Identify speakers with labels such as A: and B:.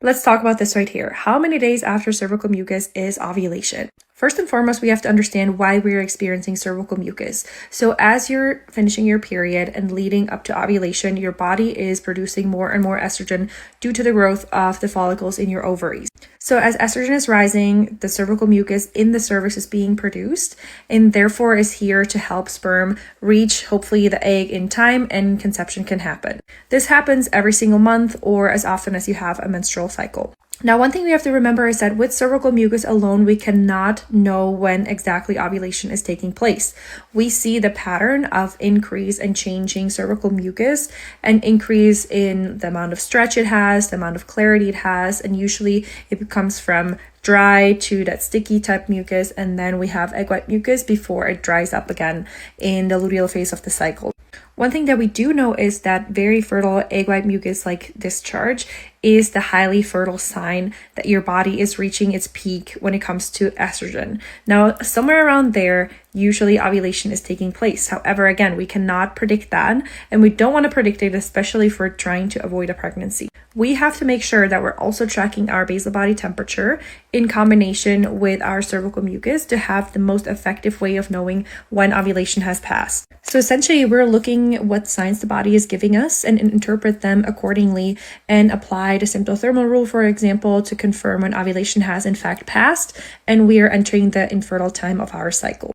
A: Let's talk about this right here. How many days after cervical mucus is ovulation? First and foremost, we have to understand why we're experiencing cervical mucus. So as you're finishing your period and leading up to ovulation, your body is producing more and more estrogen due to the growth of the follicles in your ovaries. So as estrogen is rising, the cervical mucus in the cervix is being produced and therefore is here to help sperm reach hopefully the egg in time and conception can happen. This happens every single month or as often as you have a menstrual cycle. Now, one thing we have to remember is that with cervical mucus alone, we cannot know when exactly ovulation is taking place. We see the pattern of increase and changing cervical mucus and increase in the amount of stretch it has, the amount of clarity it has, and usually it comes from dry to that sticky type mucus, and then we have egg white mucus before it dries up again in the luteal phase of the cycle. One thing that we do know is that very fertile egg white mucus like discharge is the highly fertile sign that your body is reaching its peak when it comes to estrogen. Now, somewhere around there, usually ovulation is taking place. However, again, we cannot predict that, and we don't want to predict it, especially if we're trying to avoid a pregnancy. We have to make sure that we're also tracking our basal body temperature in combination with our cervical mucus to have the most effective way of knowing when ovulation has passed. So essentially, we're looking what signs the body is giving us and interpret them accordingly and apply the symptothermal rule, for example, to confirm when ovulation has in fact passed and we are entering the infertile time of our cycle.